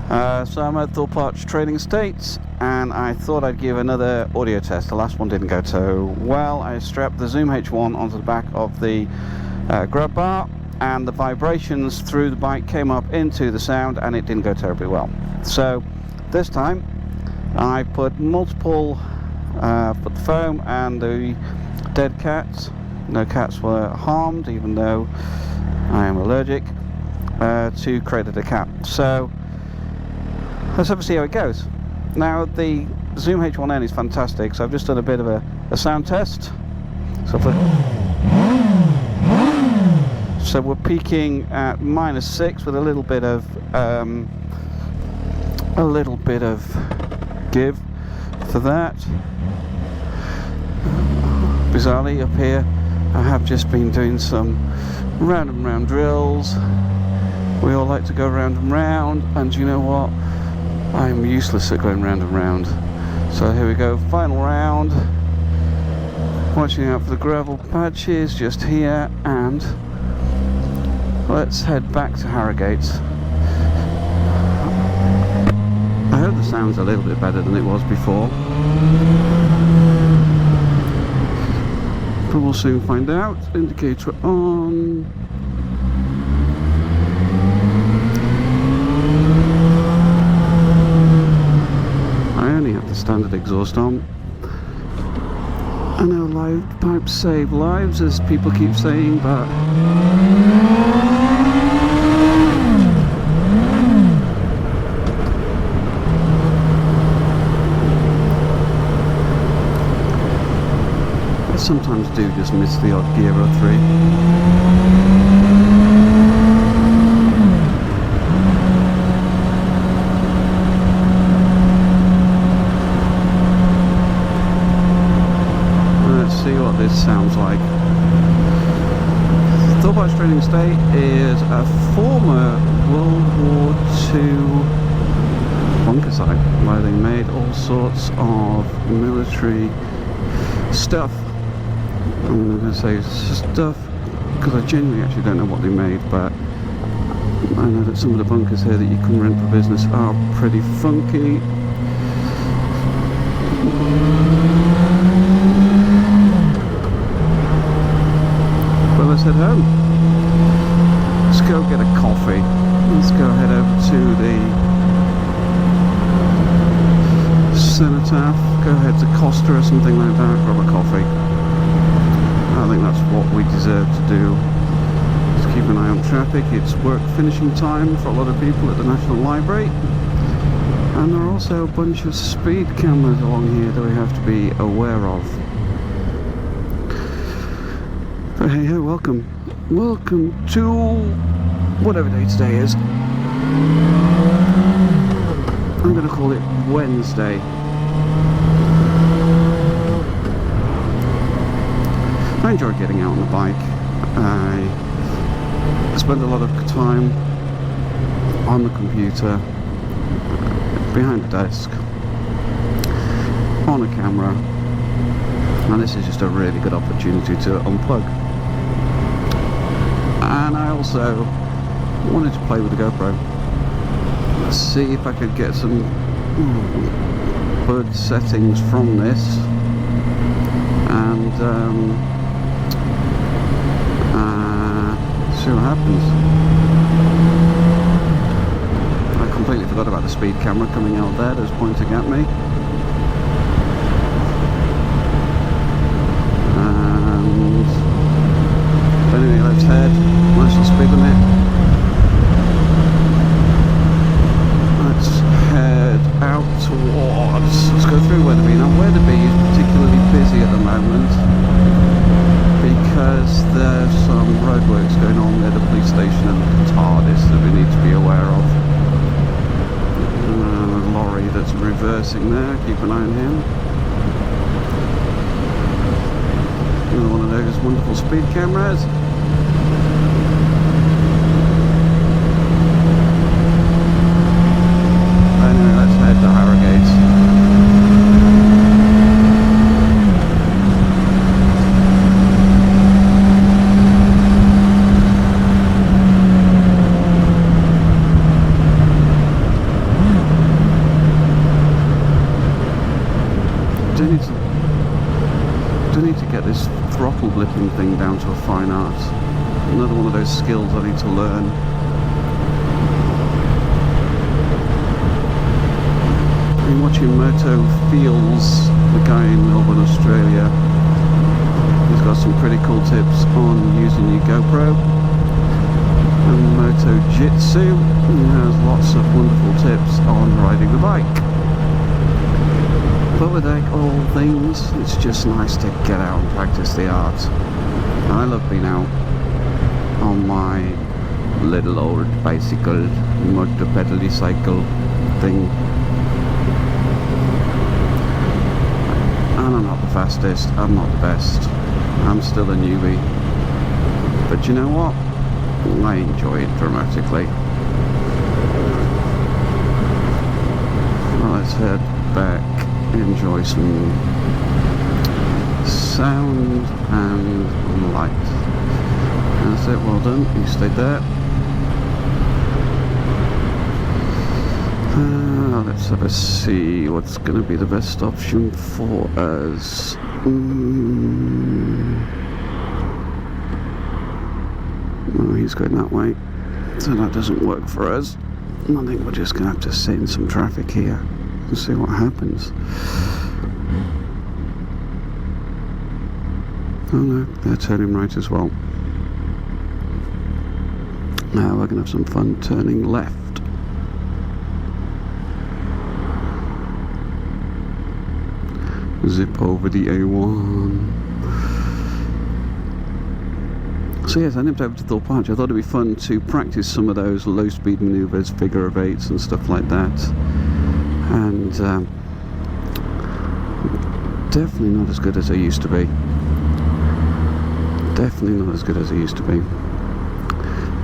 So I'm at Thorpe Arch Trading Estates, and I thought I'd give another audio test. The last one didn't go so well. I strapped the Zoom H1 onto the back of the grub bar, and the vibrations through the bike came up into the sound, and it didn't go terribly well. So this time I put multiple put the foam and the dead cats. No cats were harmed, even though I am allergic, to create a decap. So let's have a see how it goes. Now the Zoom H1n is fantastic, so I've just done a bit of a sound test. So we're peaking at -6 with a little bit of give for that. Bizarrely, up here I have just been doing some round and round drills. We all like to go round and round, and you know what? I'm useless at going round and round. So here we go, final round. Watching out for the gravel patches just here, and let's head back to Harrogate's. I hope the sound's a little bit better than it was before, but we'll soon find out. Indicator on. I only have the standard exhaust on. I know live pipes save lives, as people keep saying, but I sometimes do just miss the odd gear or three. This sounds like. Thorpe Arch Trading Estate is a former World War II bunker site where they made all sorts of military stuff. I'm not going to say stuff because I genuinely actually don't know what they made, but I know that some of the bunkers here that you can rent for business are pretty funky. Let's head home. Let's go get a coffee. Let's go head over to the Cenotaph, go head to Costa or something like that, grab a coffee. I think that's what we deserve to do. Just keep an eye on traffic. It's work finishing time for a lot of people at the National Library, and there are also a bunch of speed cameras along here that we have to be aware of. But hey ho, welcome to whatever day today is. I'm going to call it Wednesday. I enjoy getting out on the bike. I spend a lot of time on the computer, behind the desk, on a camera, and this is just a really good opportunity to unplug. And I also wanted to play with the GoPro. Let's see if I could get some bird settings from this, and see what happens. I completely forgot about the speed camera coming out there that's pointing at me. Anyway, let's head. National speed limit. Let's head out towards. Let's go through Wetherby. Now, Wetherby is particularly busy at the moment because there's some roadworks going on near the police station and the TARDIS that we need to be aware of. A lorry that's reversing there. Keep an eye on him. Another one of those wonderful speed cameras. Anyway, let's head to Harrogate's. this throttle blipping thing down to a fine art. Another one of those skills I need to learn. Been watching Moto Feels, the guy in Melbourne, Australia. He's got some pretty cool tips on using your GoPro. And Moto Jitsu has lots of wonderful tips on riding the bike. But with all things, it's just nice to get out and practice the art. And I love being out on my little old bicycle, motor pedally cycle thing. And I'm not the fastest, I'm not the best, I'm still a newbie. But you know what? I enjoy it dramatically. Well, let's head back, enjoy some sound and light. That's it, well done, you stayed there. Let's have a see what's going to be the best option for us. Oh, he's going that way, so that doesn't work for us. I think we're just going to have to sit in some traffic here and see what happens. Oh no, they're turning right as well. Now we're going to have some fun turning left. Zip over the A1. So yes, I nipped over to Thorpe Arch. I thought it'd be fun to practice some of those low speed manoeuvres, figure of eights and stuff like that. And definitely not as good as I used to be. Definitely not as good as I used to be.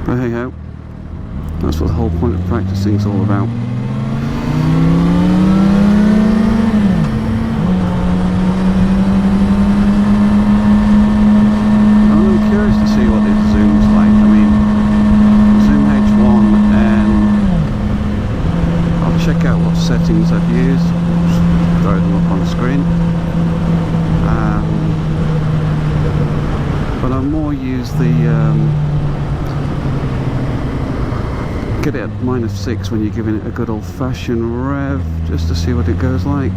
But hey ho, that's what the whole point of practicing is all about. Check out what settings I've used, throw them up on screen, but I more use the get it at -6 when you're giving it a good old-fashioned rev, just to see what it goes like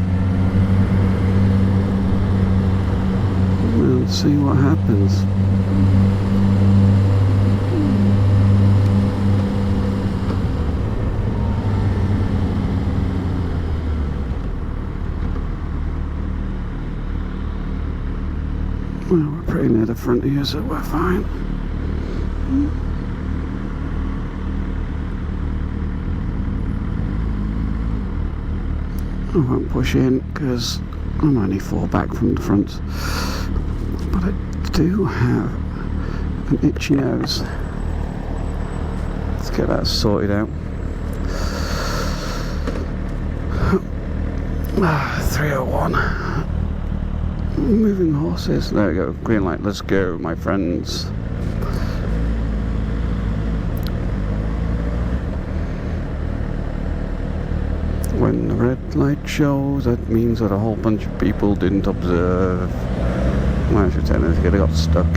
and see what happens. Well, we're pretty near the front here, so we're fine. I won't push in because I'm only 4 back from the front. But I do have an itchy nose. Let's get that sorted out. 301. Moving horses. There we go. Green light. Let's go, my friends. When the red light shows, that means that a whole bunch of people didn't observe. Well, I should say they got stuck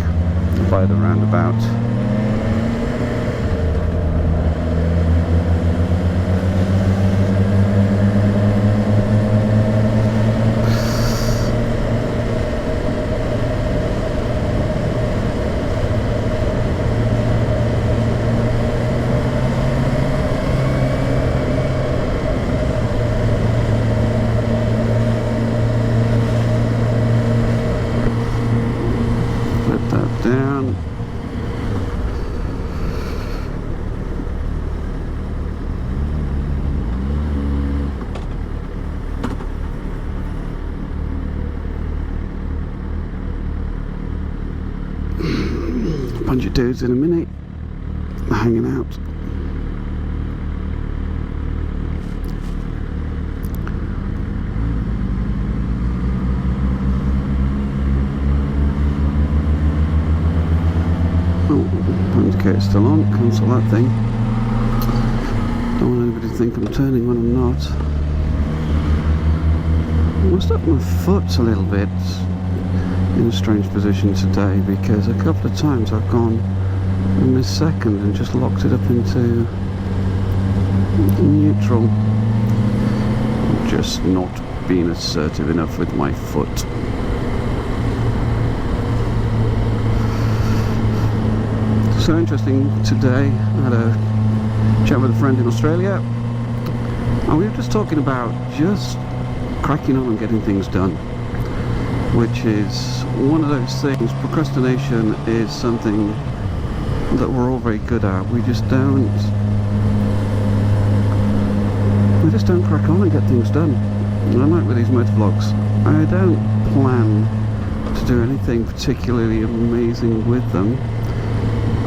by the roundabout. Down. A bunch of dudes in a minute hanging out. Indicator's still on, cancel that thing. Don't want anybody to think I'm turning when I'm not. I must up my foot a little bit. in a strange position today, because a couple of times I've gone a millisecond and just locked it up into neutral. I'm just not being assertive enough with my foot. So interesting today. I had a chat with a friend in Australia, and we were just talking about just cracking on and getting things done, which is one of those things. Procrastination is something that we're all very good at. We just don't crack on and get things done. And like with these motovlogs, I don't plan to do anything particularly amazing with them.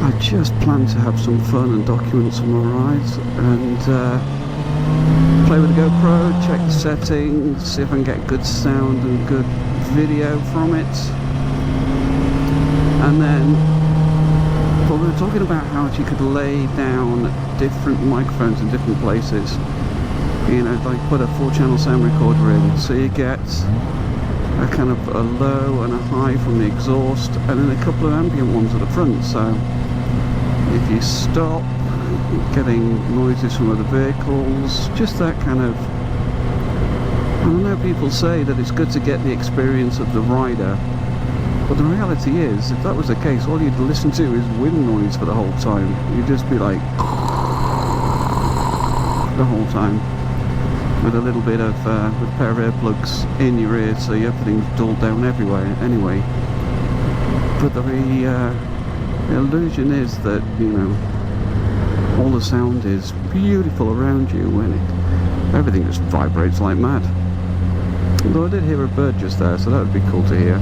I just plan to have some fun and document some of my rides, and play with the GoPro, check the settings, see if I can get good sound and good video from it. And then, well, we were talking about how you could lay down different microphones in different places. You know, like put a 4-channel sound recorder in, so you get a kind of a low and a high from the exhaust, and then a couple of ambient ones at the front. So if you stop, getting noises from other vehicles, just that kind of, I don't know, people say that it's good to get the experience of the rider, but the reality is, if that was the case, all you'd listen to is wind noise for the whole time. You'd just be like the whole time, with a little bit of with a pair of earplugs in your ear, so everything's dulled down everywhere anyway. But the illusion is that, you know, all the sound is beautiful around you when everything just vibrates like mad. Although I did hear a bird just there, so that would be cool to hear.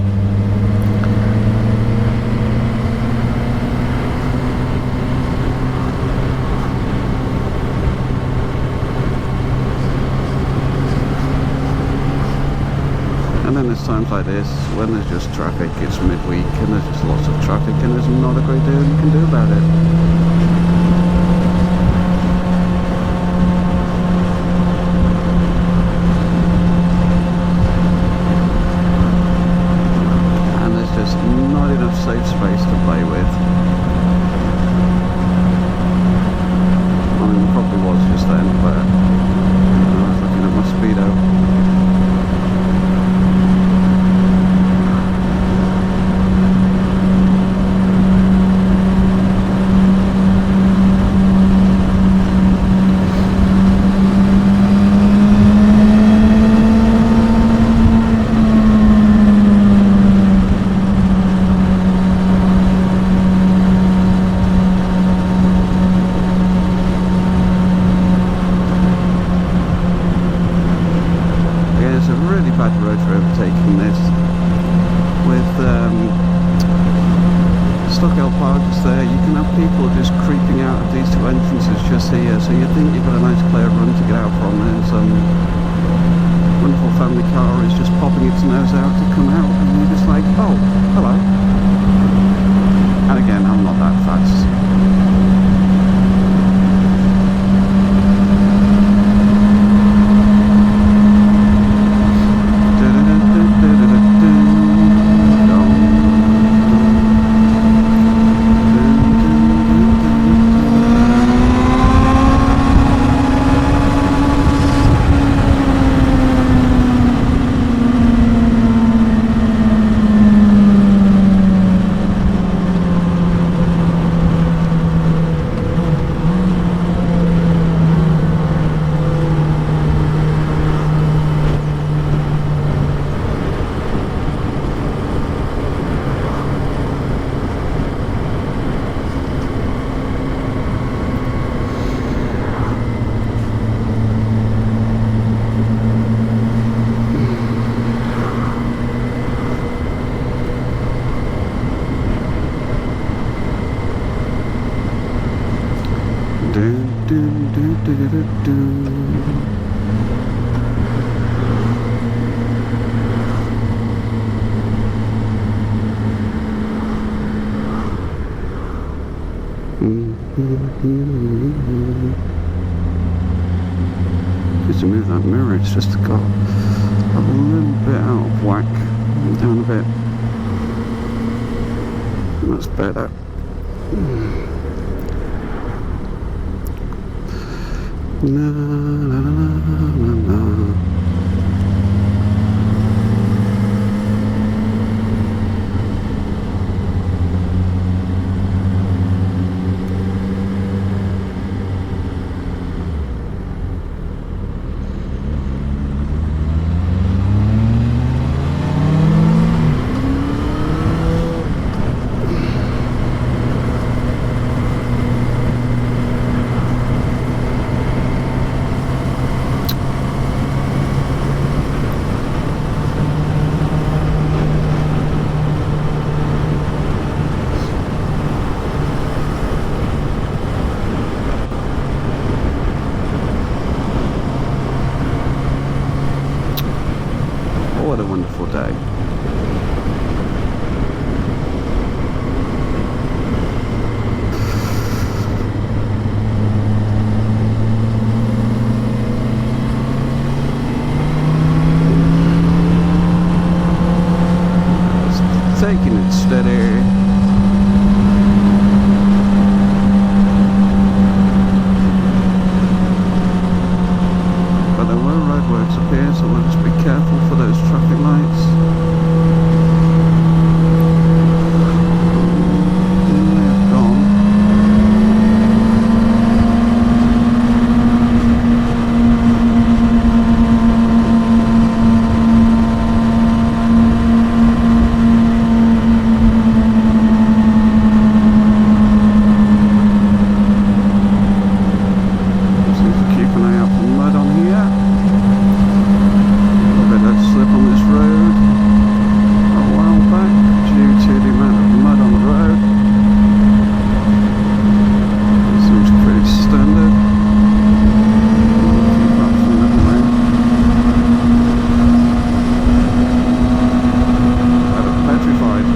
And then there's times like this when there's just traffic. It's midweek and there's just lots of traffic, and there's not a great deal you can do about it. Not enough safe space to play with. I mean, there probably was just then, but I was looking at my speedo. Bad road for overtaking this, with Stockwell Park just there. You can have people just creeping out of these two entrances just here, so you think you've got a nice clear run to get out from, and some wonderful family car is just popping its nose out to come out, and you're just like, oh, hello. And again, I'm not that fast. Just to move that mirror, it's just got a little bit out of whack, down a bit. That's better. Na, na, na, na, na. What a wonderful day. Just taking it steady. But there were roadworks up here, so we'll just be careful for those traffic lights. They're gone. So keep an eye out for mud on here. Slip on this road a while back due to the amount of mud on the road. It seems pretty standard. Apart from that way. Kind of petrified.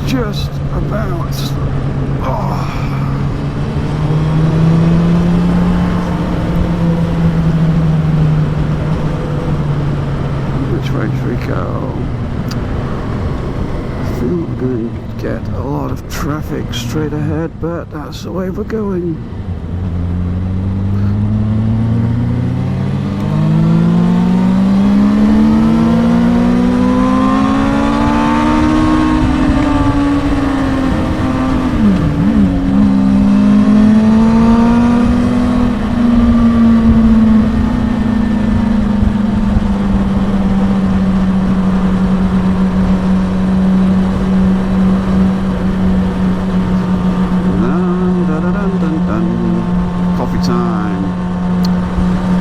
Just about. Oh. Which way should we go? I think we're going to get a lot of traffic straight ahead, but that's the way we're going. Coffee time.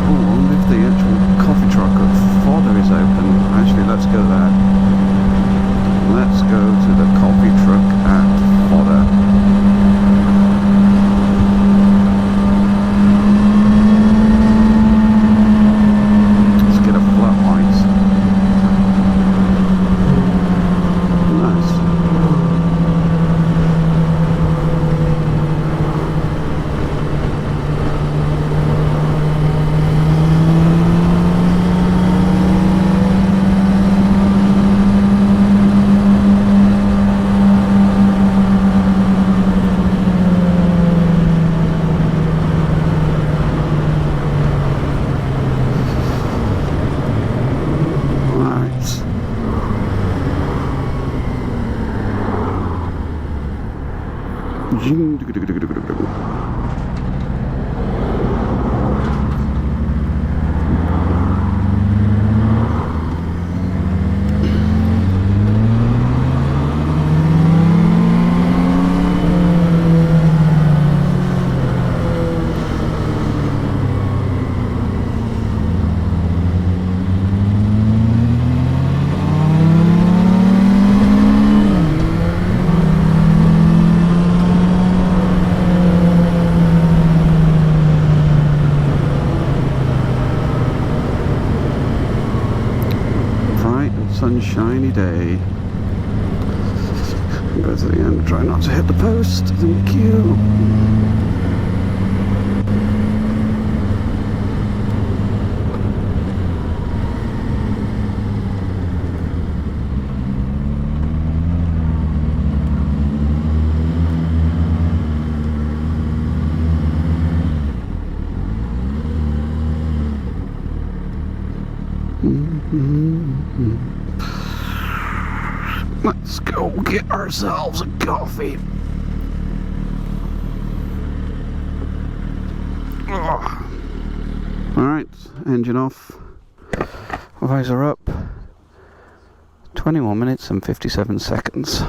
Oh, I wonder if the actual coffee truck at Fodder is open. Actually, let's go there. Let's go to the coffee truck at Fodder. Sunshiny day. Go to the end, try not to hit the post. Thank you. Let's go get ourselves a coffee. Alright, engine off. Visor up. 21 minutes and 57 seconds.